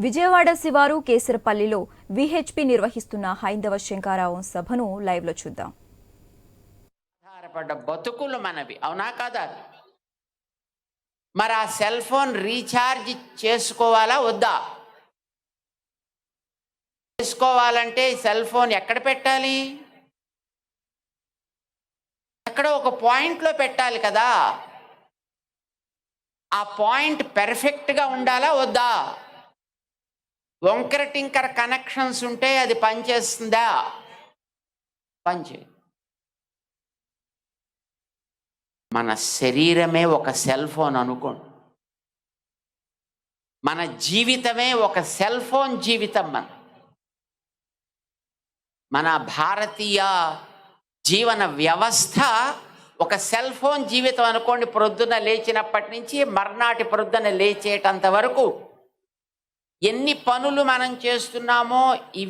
విజయవాడ శివారు కేసరపల్లిలో విహెచ్పి నిర్వహిస్తున్న హైందవ శంకరావం సభను లైవ్ లో చూద్దాం. ఆధారపడ్డ బతుకులు మనవి, అవునా కాదా? మరి ఆ సెల్ ఫోన్ రీఛార్జ్ చేసుకోవాలా వద్దా? చేసుకోవాలంటే సెల్ ఫోన్ ఎక్కడ పెట్టాలి? ఎక్కడో ఒక పాయింట్లో పెట్టాలి కదా. ఆ పాయింట్ పెర్ఫెక్ట్గా ఉండాలా వద్దా? వంకర టింకర కనెక్షన్స్ ఉంటే అది పనిచేస్తుందా? పనిచే. మన శరీరమే ఒక సెల్ ఫోన్ అనుకోండి, మన జీవితమే ఒక సెల్ ఫోన్ జీవితం. మన భారతీయ జీవన వ్యవస్థ ఒక సెల్ ఫోన్ జీవితం అనుకోండి. ప్రొద్దున లేచినప్పటి నుంచి మర్నాటి ప్రొద్దున లేచేటంత వరకు ఎన్ని పనులు మనం చేస్తున్నామో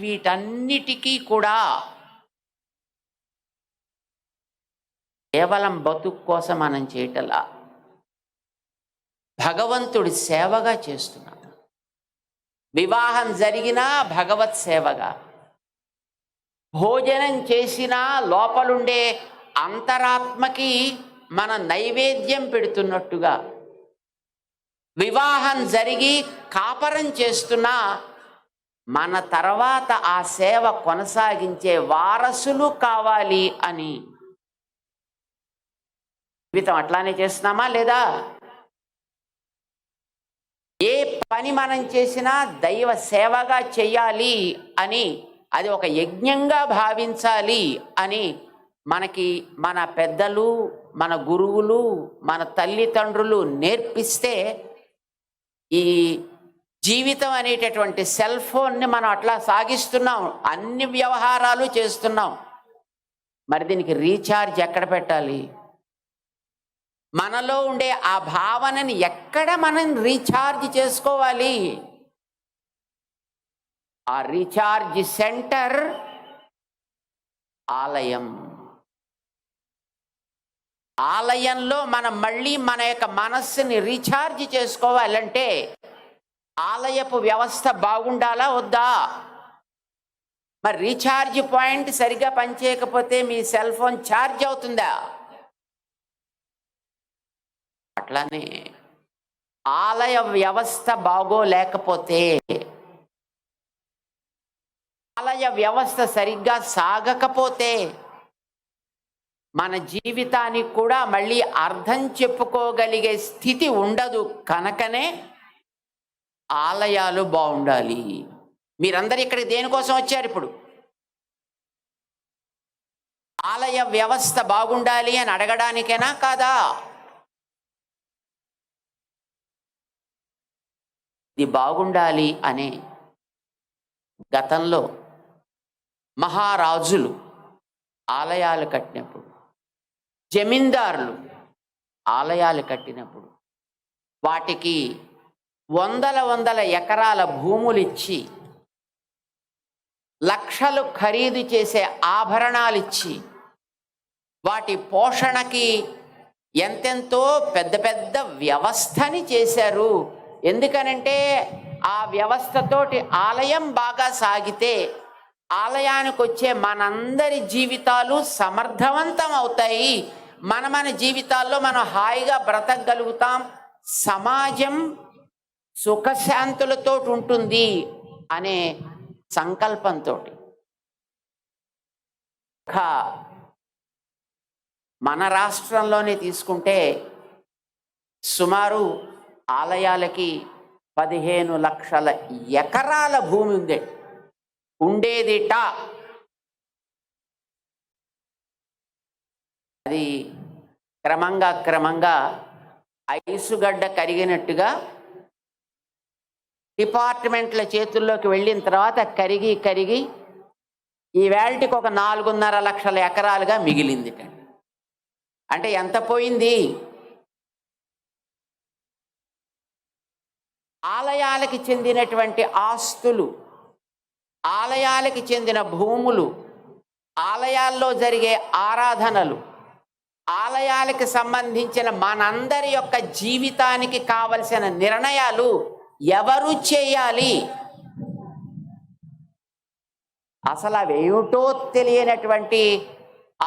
వీటన్నిటికీ కూడా కేవలం బతుకు కోసం మనం చేయటలా, భగవంతుడి సేవగా చేస్తున్నాం. వివాహం జరిగినా భగవత్ సేవగా, భోజనం చేసినా లోపలుండే అంతరాత్మకి మన నైవేద్యం పెడుతున్నట్టుగా, వివాహం జరిగి కాపరం చేస్తున్నా మన తర్వాత ఆ సేవ కొనసాగించే వారసులు కావాలి అని జీవితం అట్లానే చేస్తున్నామా లేదా? ఏ పని మనం చేసినా దైవ సేవగా చేయాలి అని, అది ఒక యజ్ఞంగా భావించాలి అని మనకి మన పెద్దలు, మన గురువులు, మన తల్లిదండ్రులు నేర్పిస్తే ఈ జీవితం అనేటటువంటి సెల్ ఫోన్ని మనం అట్లా సాగిస్తున్నాం, అన్ని వ్యవహారాలు చేస్తున్నాం. మరి దీనికి రీఛార్జ్ ఎక్కడ పెట్టాలి? మనలో ఉండే ఆ భావనని ఎక్కడ మనం రీఛార్జ్ చేసుకోవాలి? ఆ రీఛార్జ్ సెంటర్ ఆలయం. ఆలయంలో మనం మళ్ళీ మన యొక్క మనస్సుని రీఛార్జ్ చేసుకోవాలంటే ఆలయపు వ్యవస్థ బాగుండాలా వద్దా? మరి రీఛార్జ్ పాయింట్ సరిగ్గా పనిచేయకపోతే మీ సెల్ ఫోన్ ఛార్జ్ అవుతుందా? అట్లానే ఆలయ వ్యవస్థ బాగోలేకపోతే, ఆలయ వ్యవస్థ సరిగ్గా సాగకపోతే మన జీవితానికి కూడా మళ్ళీ అర్థం చెప్పుకోగలిగే స్థితి ఉండదు. కనుకనే ఆలయాలు బాగుండాలి. మీరందరూ ఇక్కడికి దేనికోసం వచ్చారు? ఇప్పుడు ఆలయ వ్యవస్థ బాగుండాలి అని అడగడానికేనా కాదా? ఇది బాగుండాలి అనే గతంలో మహారాజులు ఆలయాలు కట్టినప్పుడు, జమీందారులు ఆలయాలు కట్టినప్పుడు వాటికి వందల ఎకరాల భూములు ఇచ్చి, లక్షలు ఖరీదు చేసే ఆభరణాలు ఇచ్చి, వాటి పోషణకి ఎంతెంతో పెద్ద పెద్ద వ్యవస్థని చేశారు. ఎందుకనంటే ఆ వ్యవస్థతోటి ఆలయం బాగా సాగితే ఆలయానికి వచ్చే మనందరి జీవితాలు సమర్థవంతం అవుతాయి. మన జీవితాల్లో మనం హాయిగా బ్రతకగలుగుతాం, సమాజం సుఖశాంతులతో ఉంటుంది అనే సంకల్పంతో మన రాష్ట్రంలోనే తీసుకుంటే సుమారు ఆలయాలకి 15 లక్షల ఎకరాల భూమి ఉంది ఉండేదిట. అది క్రమంగా ఐసుగడ్డ కరిగినట్టుగా డిపార్ట్మెంట్ల చేతుల్లోకి వెళ్ళిన తర్వాత కరిగి ఈ వేల్టికి ఒక 4.5 లక్షల ఎకరాలుగా మిగిలింది. అంటే ఎంత పోయింది? ఆలయాలకి చెందినటువంటి ఆస్తులు, ఆలయాలకి చెందిన భూములు, ఆలయాల్లో జరిగే ఆరాధనలు, ఆలయాలకు సంబంధించిన మనందరి యొక్క జీవితానికి కావలసిన నిర్ణయాలు ఎవరు చేయాలి? అసలు అవేమిటో తెలియనటువంటి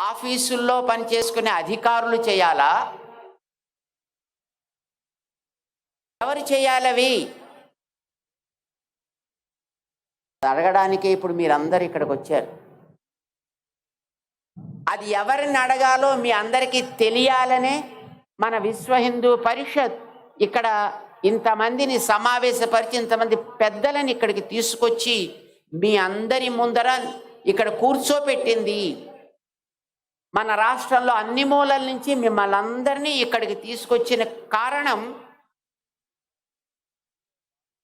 ఆఫీసుల్లో పనిచేసుకునే అధికారులు చేయాలా? ఎవరు చేయాలవి అడగడానికి ఇప్పుడు మీరందరూ ఇక్కడికి వచ్చారు. అది ఎవరిని అడగాలో మీ అందరికీ తెలియాలనే మన విశ్వ హిందూ పరిషత్ ఇక్కడ ఇంతమందిని సమావేశపరిచి ఇంతమంది పెద్దలని ఇక్కడికి తీసుకొచ్చి మీ అందరి ముందర ఇక్కడ కూర్చోపెట్టింది. మన రాష్ట్రంలో అన్ని మూలల నుంచి మిమ్మల్ని అందరినీ ఇక్కడికి తీసుకొచ్చిన కారణం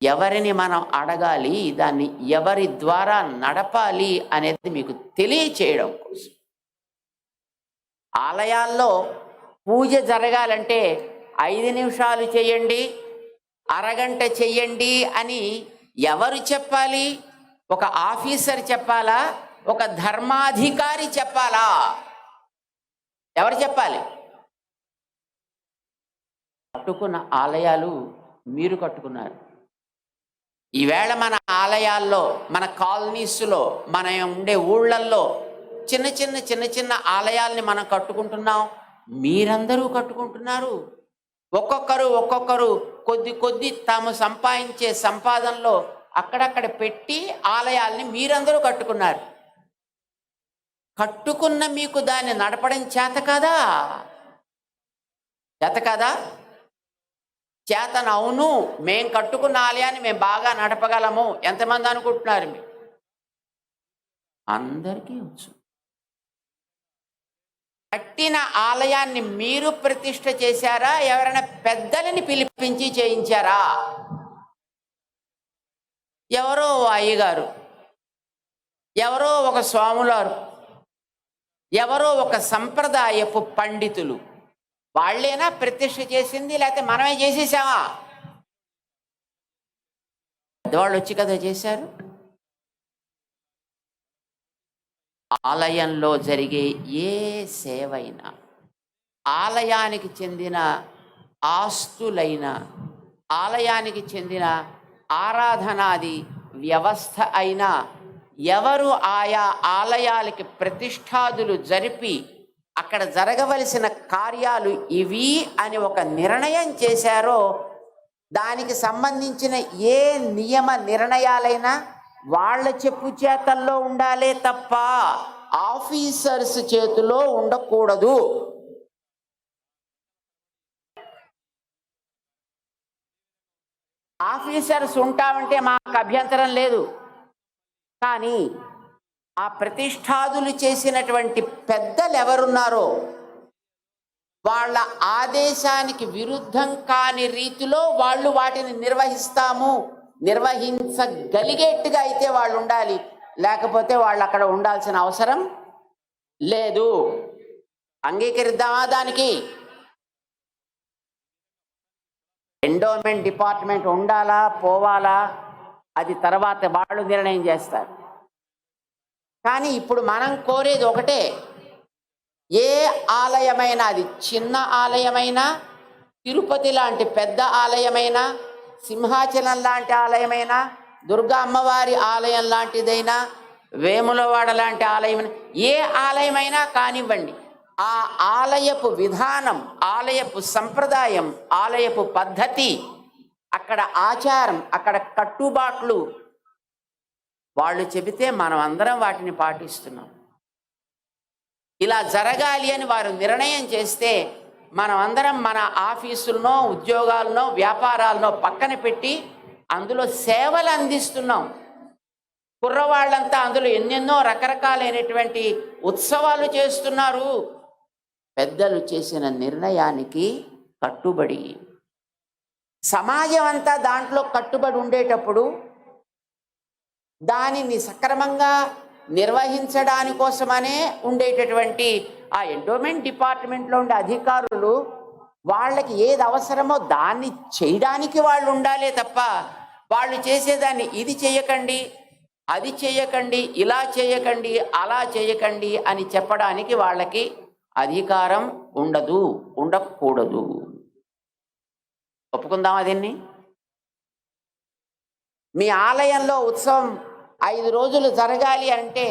ఎవరిని మనం అడగాలి, దాన్ని ఎవరి ద్వారా నడపాలి అనేది మీకు తెలియచేయడం కోసం. ఆలయాల్లో పూజ జరగాలంటే 5 నిమిషాలు చేయండి, అరగంట చెయ్యండి అని ఎవరు చెప్పాలి? ఒక ఆఫీసర్ చెప్పాలా? ఒక ధర్మాధికారి చెప్పాలా? ఎవరు చెప్పాలి? కట్టుకున్న ఆలయాలు మీరు కట్టుకున్నారు. ఈవేళ మన ఆలయాల్లో, మన కాలనీస్లో, మన ఉండే ఊళ్ళల్లో చిన్న చిన్న ఆలయాల్ని మనం కట్టుకుంటున్నాం. మీరందరూ కట్టుకుంటున్నారు. ఒక్కొక్కరు కొద్ది తాము సంపాదించే సంపాదనలో అక్కడక్కడ పెట్టి ఆలయాల్ని మీరందరూ కట్టుకున్నారు. కట్టుకున్న మీకు దాన్ని నడపడం చేత కదా? చేతన అవును, మేం కట్టుకున్న ఆలయాన్ని మేము బాగా నడపగలము. ఎంతమంది అనుకుంటున్నారు? మీరు అందరికీ వచ్చు. కట్టిన ఆలయాన్ని మీరు ప్రతిష్ఠ చేశారా? ఎవరైనా పెద్దలని పిలిపించి చేయించారా? ఎవరో అయ్యగారు, ఎవరో ఒక స్వాములారు, ఎవరో ఒక సంప్రదాయపు పండితులు వాళ్ళేనా ప్రతిష్ఠ చేసింది? లేకపోతే మనమే చేసేసామా? పెద్దవాళ్ళు వచ్చి కదా చేశారు. ఆలయంలో జరిగే ఏ సేవైనా, ఆలయానికి చెందిన ఆస్తులైన, ఆలయానికి చెందిన ఆరాధనాది వ్యవస్థ అయినా, ఎవరు ఆయా ఆలయాలకి ప్రతిష్ఠాదులు జరిపి అక్కడ జరగవలసిన కార్యాలు ఇవి అని ఒక నిర్ణయం చేశారో, దానికి సంబంధించిన ఏ నియమ నిర్ణయాలైనా వాళ్ళ చెప్పు చేతల్లో ఉండాలే తప్ప ఆఫీసర్స్ చేతిలో ఉండకూడదు. ఆఫీసర్స్ ఉంటామంటే మాకు అభ్యంతరం లేదు. కానీ ఆ ప్రతిష్ఠాదులు చేసినటువంటి పెద్దలు ఎవరున్నారో వాళ్ళ ఆదేశానికి విరుద్ధం కాని రీతిలో వాళ్ళు వాటిని నిర్వహించగలిగేట్టుగా అయితే వాళ్ళు ఉండాలి. లేకపోతే వాళ్ళు అక్కడ ఉండాల్సిన అవసరం లేదు. అంగీకరిద్దామా దానికి? ఎండోమెంట్ డిపార్ట్మెంట్ ఉండాలా పోవాలా అది తర్వాత వాళ్ళు నిర్ణయం చేస్తారు. కానీ ఇప్పుడు మనం కోరేది ఒకటే, ఏ ఆలయమైనా, అది చిన్న ఆలయమైనా, తిరుపతి లాంటి పెద్ద ఆలయమైనా, సింహాచలం లాంటి ఆలయమైనా, దుర్గా అమ్మవారి ఆలయం లాంటిదైనా, వేములవాడ లాంటి ఆలయమైనా, ఏ ఆలయమైనా కానివ్వండి, ఆ ఆలయపు విధానం, ఆలయపు సంప్రదాయం, ఆలయపు పద్ధతి, అక్కడ ఆచారం, అక్కడ కట్టుబాట్లు వాళ్ళు చెబితే మనం అందరం వాటిని పాటిస్తున్నాం. ఇలా జరగాలి అని వారు నిర్ణయం చేస్తే మనం అందరం మన ఆఫీసులనో, ఉద్యోగాలనో, వ్యాపారాలనో పక్కన పెట్టి అందులో సేవలు అందిస్తున్నాం. కుర్రవాళ్ళంతా అందులో ఎన్నెన్నో రకరకాలైనటువంటి ఉత్సవాలు చేస్తున్నారు. పెద్దలు చేసిన నిర్ణయానికి కట్టుబడి, సమాజం అంతా దాంట్లో కట్టుబడి ఉండేటప్పుడు దానిని సక్రమంగా నిర్వహించడానికోసమనే ఉండేటటువంటి ఆ ఎండోమెంట్ డిపార్ట్మెంట్లో ఉండే అధికారులు వాళ్ళకి ఏది అవసరమో దాన్ని చేయడానికి వాళ్ళు ఉండాలే తప్ప వాళ్ళు చేసేదాన్ని ఇది చేయకండి, అది చేయకండి, ఇలా చేయకండి, అలా చేయకండి అని చెప్పడానికి వాళ్ళకి అధికారం ఉండదు, ఉండకూడదు. ఒప్పుకుందామా దీన్ని? మీ ఆలయంలో ఉత్సవం 5 రోజులు జరగాలి అంటే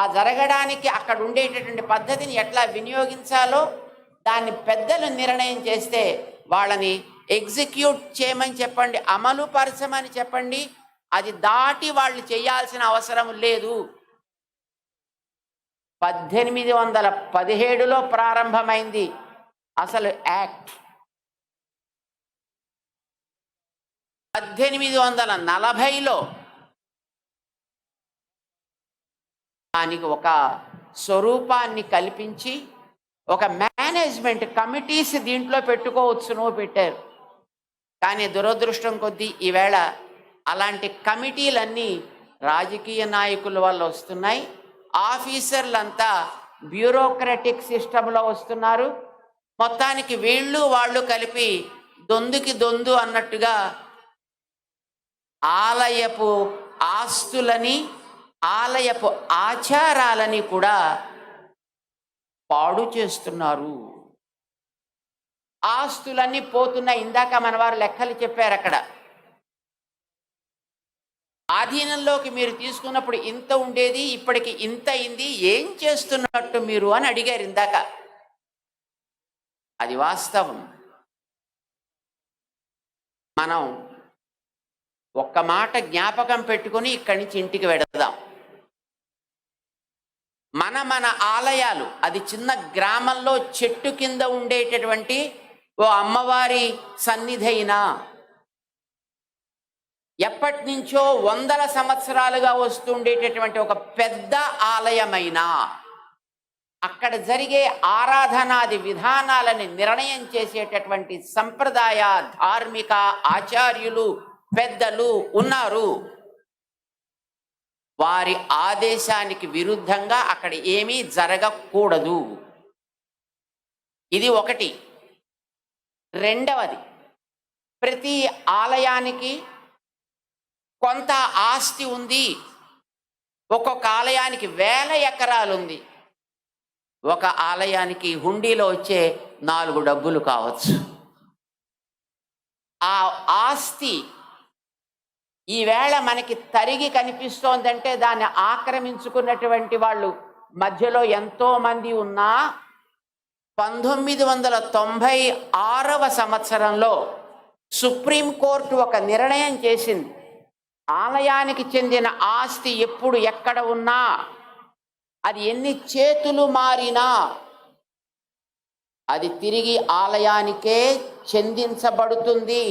ఆ జరగడానికి అక్కడ ఉండేటటువంటి పద్ధతిని ఎట్లా వినియోగించాలో దాన్ని పెద్దలు నిర్ణయం చేస్తే వాళ్ళని ఎగ్జిక్యూట్ చేయమని చెప్పండి, అమలు పరచమని చెప్పండి. అది దాటి వాళ్ళు చేయాల్సిన అవసరం లేదు. 1817లో ప్రారంభమైంది అసలు యాక్ట్. 1840లో దానికి ఒక స్వరూపాన్ని కల్పించి ఒక మేనేజ్మెంట్ కమిటీస్ దీంట్లో పెట్టుకోవచ్చును పెట్టారు. కానీ దురదృష్టం కొద్దీ ఈవేళ అలాంటి కమిటీలన్నీ రాజకీయ నాయకుల వల్ల వస్తున్నాయి. ఆఫీసర్లంతా బ్యూరోక్రటిక్ సిస్టంలో వస్తున్నారు. మొత్తానికి వీళ్ళు వాళ్ళు కలిపి దొందుకి దొందు అన్నట్టుగా ఆలయపు ఆస్తులని ఆలయపు ఆచారాలని కూడా పాడు చేస్తున్నారు. ఆస్తులన్నీ పోతున్నాయి. ఇందాక మనవారు లెక్కలు చెప్పారు. అక్కడ ఆధీనంలోకి మీరు తీసుకున్నప్పుడు ఇంత ఉండేది, ఇప్పటికి ఇంత అయింది, ఏం చేస్తున్నట్టు మీరు అని అడిగారు ఇందాక. అది వాస్తవం. మనం ఒక్క మాట జ్ఞాపకం పెట్టుకొని ఇక్కడి నుంచి ఇంటికి వెడదాం. మన ఆలయాలు, అది చిన్న గ్రామంలో చెట్టు కింద ఉండేటటువంటి ఓ అమ్మవారి సన్నిధి అయినా, ఎప్పటి నుంచో 100 సంవత్సరాలుగా వస్తుండేటటువంటి ఒక పెద్ద ఆలయమైనా, అక్కడ జరిగే ఆరాధనాది విధానాలని నిర్ణయం చేసేటటువంటి సంప్రదాయ ధార్మిక ఆచార్యులు పెద్దలు ఉన్నారు. వారి ఆదేశానికి విరుద్ధంగా అక్కడ ఏమీ జరగకూడదు. ఇది ఒకటి. రెండవది, ప్రతి ఆలయానికి కొంత ఆస్తి ఉంది. ఒక్కొక్క ఆలయానికి 1000 ఎకరాలు ఉంది. ఒక ఆలయానికి హుండీలో వచ్చే 4 డబ్బులు కావచ్చు. ఆ ఆస్తి ఈవేళ మనకి తరిగి కనిపిస్తోందంటే దాన్ని ఆక్రమించుకున్నటువంటి వాళ్ళు మధ్యలో ఎంతో మంది ఉన్నా 1996వ సంవత్సరంలో సుప్రీంకోర్టు ఒక నిర్ణయం చేసింది. ఆలయానికి చెందిన ఆస్తి ఎప్పుడు ఎక్కడ ఉన్నా, అది ఎన్ని చేతులు మారినా అది తిరిగి ఆలయానికే చెందించబడుతుంది.